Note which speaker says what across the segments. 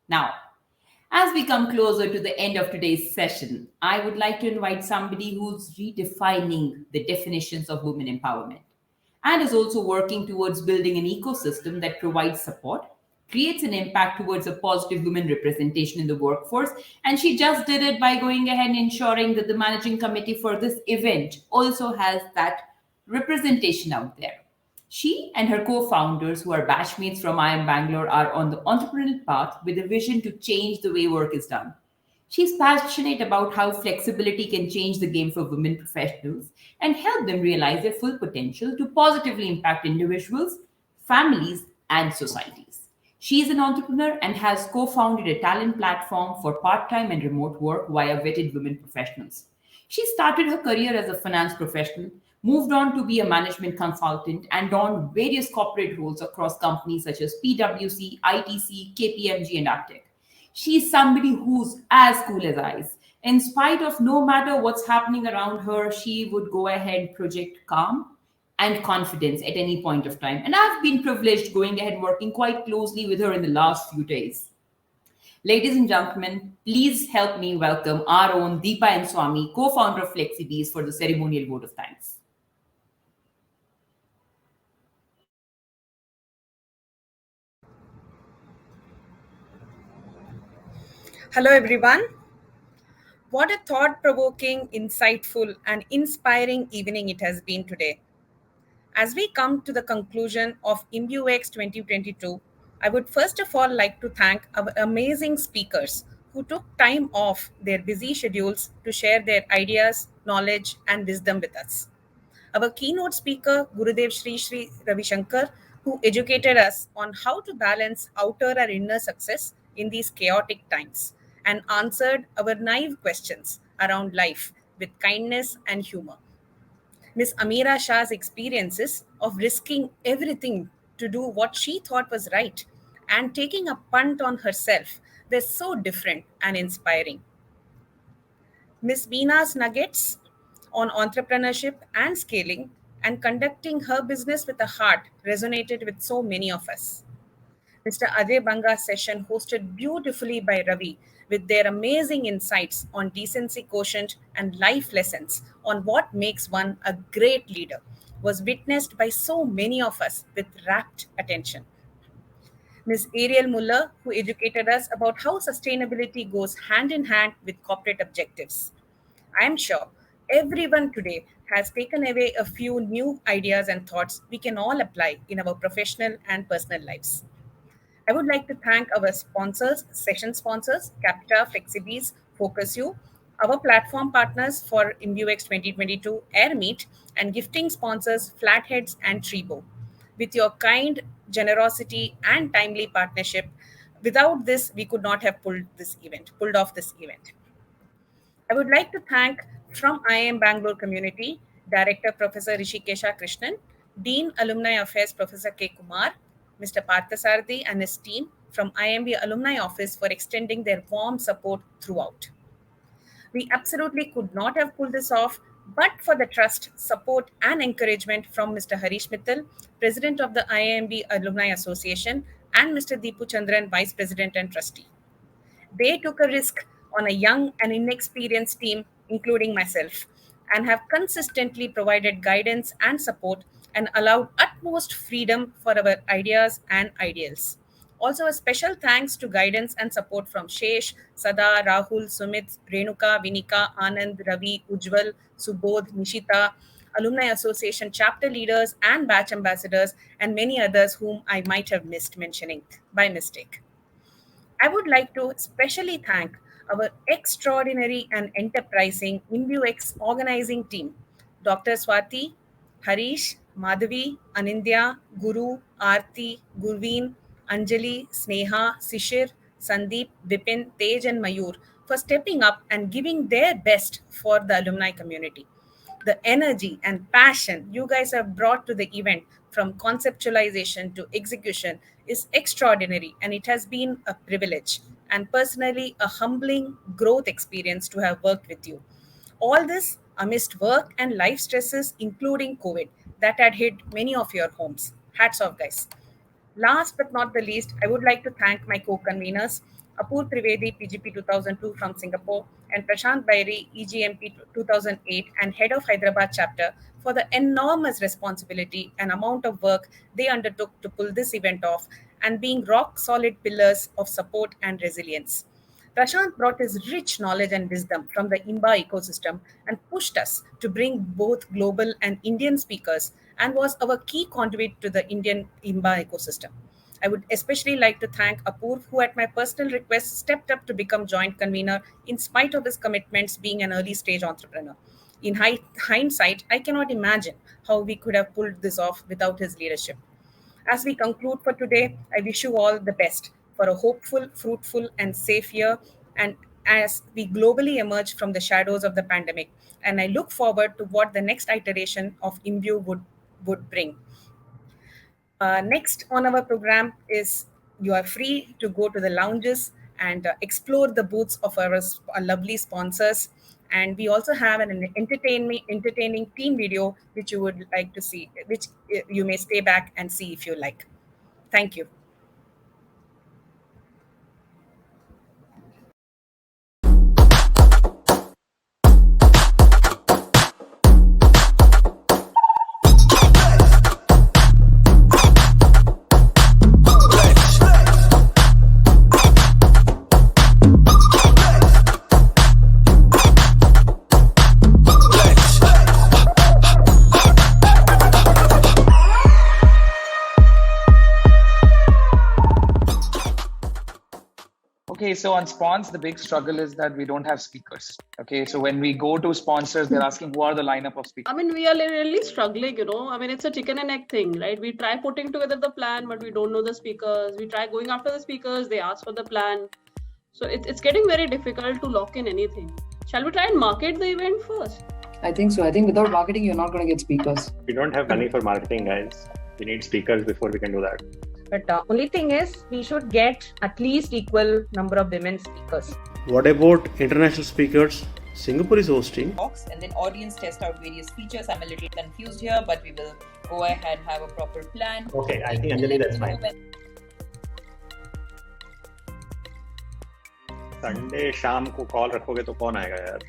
Speaker 1: Now, as we come closer to the end of today's session, I would like to invite somebody who's redefining the definitions of women empowerment and is also working towards building an ecosystem that provides support, creates an impact towards a positive women representation in the workforce. And she just did it by going ahead and ensuring that the managing committee for this event also has that representation out there. She and her co founders, who are batchmates from IIM Bangalore, are on the entrepreneurial path with a vision to change the way work is done. She's passionate about how flexibility can change the game for women professionals and help them realize their full potential to positively impact individuals, families, and societies. She is an entrepreneur and has co founded a talent platform for part time and remote work via vetted women professionals. She started her career as a finance professional, moved on to be a management consultant, and donned various corporate roles across companies such as PwC, ITC, KPMG, and Aptec. She's somebody who's as cool as ice. In spite of no matter what's happening around her, she would go ahead and project calm and confidence at any point of time. And I've been privileged going ahead working quite closely with her in the last few days. Ladies and gentlemen, please help me welcome our own Deepa and Swami, co-founder of FlexiBees, for the ceremonial vote of thanks.
Speaker 2: Hello, everyone. What a thought provoking, insightful, and inspiring evening it has been today. As we come to the conclusion of IIMBueX 2022, I would first of all like to thank our amazing speakers who took time off their busy schedules to share their ideas, knowledge, and wisdom with us. Our keynote speaker, Gurudev Sri Ravi Shankar, who educated us on how to balance outer and inner success in these chaotic times and answered our naive questions around life with kindness and humor. Miss Amira Shah's experiences of risking everything to do what she thought was right and taking a punt on herself were so different and inspiring. Miss Beena's nuggets on entrepreneurship and scaling and conducting her business with a heart resonated with so many of us. Mr. Ajay Banga's session, hosted beautifully by Ravi, with their amazing insights on decency quotient and life lessons on what makes one a great leader, was witnessed by so many of us with rapt attention. Ms. Ariel Muller, who educated us about how sustainability goes hand in hand with corporate objectives. I am sure everyone today has taken away a few new ideas and thoughts we can all apply in our professional and personal lives. I would like to thank our sponsors, session sponsors, Capita, FlexiBees, Focus You, our platform partners for IIMBueX 2022, AirMeet, and gifting sponsors, Flatheads and Trebo. With your kind generosity and timely partnership, without this, we could not have pulled off this event. I would like to thank from IIM Bangalore community, Director Professor Rishikesha Krishnan, Dean Alumni Affairs Professor K. Kumar, Mr. Parthasarthi and his team from IIMB Alumni Office for extending their warm support throughout. We absolutely could not have pulled this off but for the trust, support, and encouragement from Mr. Harish Mittal, President of the IIMB Alumni Association, and Mr. Deepu Chandran, Vice President and Trustee. They took a risk on a young and inexperienced team, including myself, and have consistently provided guidance and support and allowed utmost freedom for our ideas and ideals. Also, a special thanks to guidance and support from Shesh, Sada, Rahul, Sumit, Renuka, Vinika, Anand, Ravi, Ujjwal, Subodh, Nishita, Alumni Association chapter leaders and batch ambassadors, and many others whom I might have missed mentioning by mistake. I would like to especially thank our extraordinary and enterprising IIMBueX organizing team, Dr. Swati, Harish, Madhavi, Anindya, Guru, Aarti, Gurveen, Anjali, Sneha, Sishir, Sandeep, Vipin, Tej, and Mayur for stepping up and giving their best for the alumni community. The energy and passion you guys have brought to the event from conceptualization to execution is extraordinary, and it has been a privilege and personally a humbling growth experience to have worked with you. All this amidst work and life stresses, including COVID, that had hit many of your homes. Hats off, guys. Last but not the least, I would like to thank my co-conveners, Apur Trivedi, PGP 2002 from Singapore, and Prashant Bairi, EGMP 2008, and head of Hyderabad chapter for the enormous responsibility and amount of work they undertook to pull this event off and being rock solid pillars of support and resilience. Prashant brought his rich knowledge and wisdom from the IIMBA ecosystem and pushed us to bring both global and Indian speakers and was our key conduit to the Indian IIMBA ecosystem. I would especially like to thank Apoorv, who at my personal request stepped up to become joint convener in spite of his commitments being an early stage entrepreneur. In hindsight, I cannot imagine how we could have pulled this off without his leadership. As we conclude for today, I wish you all the best for a hopeful, fruitful, and safe year. And as we globally emerge from the shadows of the pandemic, and I look forward to what the next iteration of Imbue would bring. Next on our program is you are free to go to the lounges and explore the booths of our lovely sponsors. And we also have an entertaining team video which you would like to see, which you may stay back and see if you like. Thank you.
Speaker 3: Okay, so on spons, the big struggle is that we don't have speakers. Okay, so when we go to sponsors, they're asking who are the lineup of speakers.
Speaker 4: I mean, we are really struggling, I mean, it's a chicken and egg thing, right? We try putting together the plan, but we don't know the speakers. We try going after the speakers, they ask for the plan. So it's getting very difficult to lock in anything. Shall we try and market the event first?
Speaker 5: I think so. I think without marketing, you're not going to get speakers.
Speaker 6: We don't have money for marketing, guys. We need speakers before we can do that.
Speaker 2: But only thing is, we should get at least equal number of women speakers.
Speaker 7: What about international speakers? Singapore is hosting.
Speaker 8: And then audience test out various features. I'm a little confused here, but we will go ahead and have a proper plan.
Speaker 6: Okay, I think Anjali, that's fine. Sunday शाम को call रखोगे तो कौन आएगा यार?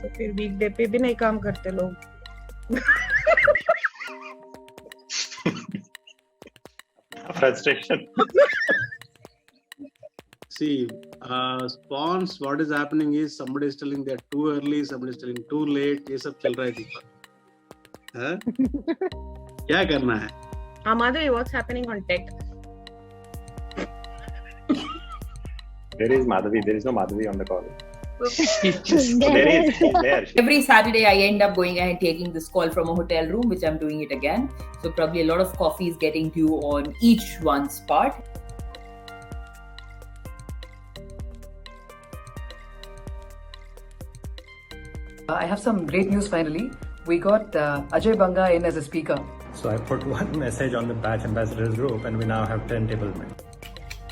Speaker 2: तो फिर वीकडे पे भी नहीं काम करते लोग.
Speaker 6: Frustration.
Speaker 7: See, spawns, what is happening is somebody is telling they're too early, somebody is telling too late. ये सब चल रहा है दीपक. हाँ? क्या करना है?
Speaker 2: Madhavi, what's happening on tech?
Speaker 6: There is Madhavi. There is no Madhavi on the call.
Speaker 3: She's
Speaker 6: There is. She's there.
Speaker 1: Every Saturday, I end up going ahead taking this call from a hotel room, which I'm doing it again. So probably a lot of coffee is getting due on each one's part.
Speaker 5: I have some great news finally. We got Ajay Banga in as a speaker.
Speaker 9: So I put one message on the batch ambassadors group and we now have 10 table men.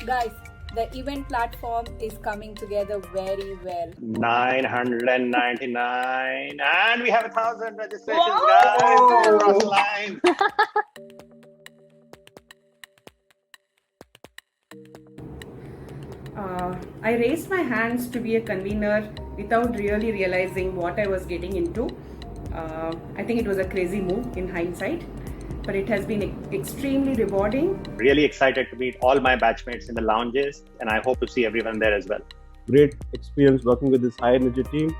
Speaker 10: Guys, the event platform is coming together very well.
Speaker 6: 999 and we have 1,000 registrations,
Speaker 2: Wow.
Speaker 6: guys. Cross line.
Speaker 2: I raised my hands to be a convener without really realizing what I was getting into. I think it was a crazy move in hindsight, but it has been extremely rewarding.
Speaker 6: Really excited to meet all my batchmates in the lounges and I hope to see everyone there as well.
Speaker 11: Great experience working with this high energy team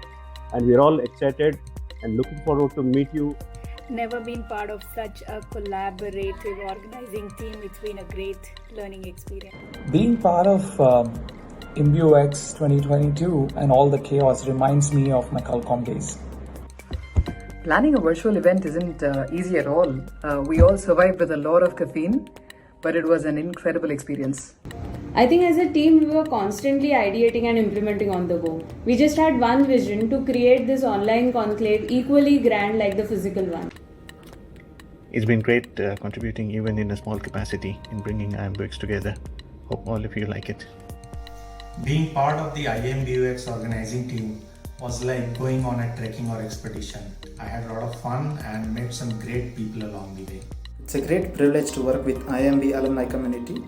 Speaker 11: and we're all excited and looking forward to meet you.
Speaker 10: Never been part of such a collaborative organizing team. It's been a great learning experience.
Speaker 12: Being part of IIMBueX 2022 and all the chaos reminds me of my Qualcomm days.
Speaker 5: Planning a virtual event isn't easy at all. We all survived with a lot of caffeine, but it was an incredible experience.
Speaker 13: I think as a team, we were constantly ideating and implementing on the go. We just had one vision to create this online conclave equally grand like the physical one.
Speaker 9: It's been great contributing even in a small capacity in bringing IIMBueX together. Hope all of you like it.
Speaker 14: Being part of the IIMBueX organizing team was like going on a trekking or expedition. I had a lot of fun and met some great people along the way.
Speaker 15: It's a great privilege to work with IIMB alumni community.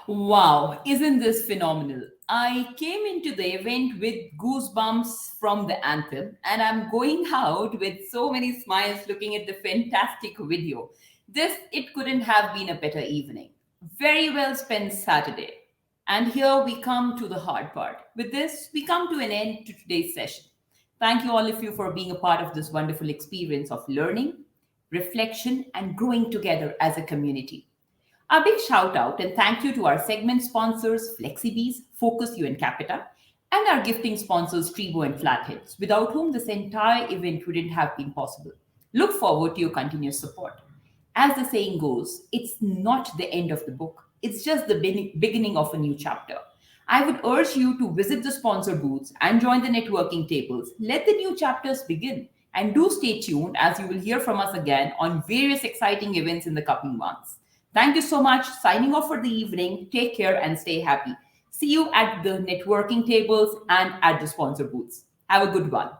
Speaker 1: Wow, isn't this phenomenal? I came into the event with goosebumps from the anthem, and I'm going out with so many smiles looking at the fantastic video. It couldn't have been a better evening. Very well spent Saturday. And here we come to the hard part. With this, we come to an end to today's session. Thank you all of you for being a part of this wonderful experience of learning, reflection, and growing together as a community. A big shout out and thank you to our segment sponsors FlexiBees, Focus You and Capita, and our gifting sponsors Tribo and Flatheads, without whom this entire event wouldn't have been possible. Look forward to your continuous support. As the saying goes, it's not the end of the book, it's just the beginning of a new chapter. I would urge you to visit the sponsor booths and join the networking tables. Let the new chapters begin. And do stay tuned as you will hear from us again on various exciting events in the coming months. Thank you so much. Signing off for the evening. Take care and stay happy. See you at the networking tables and at the sponsor booths. Have a good one.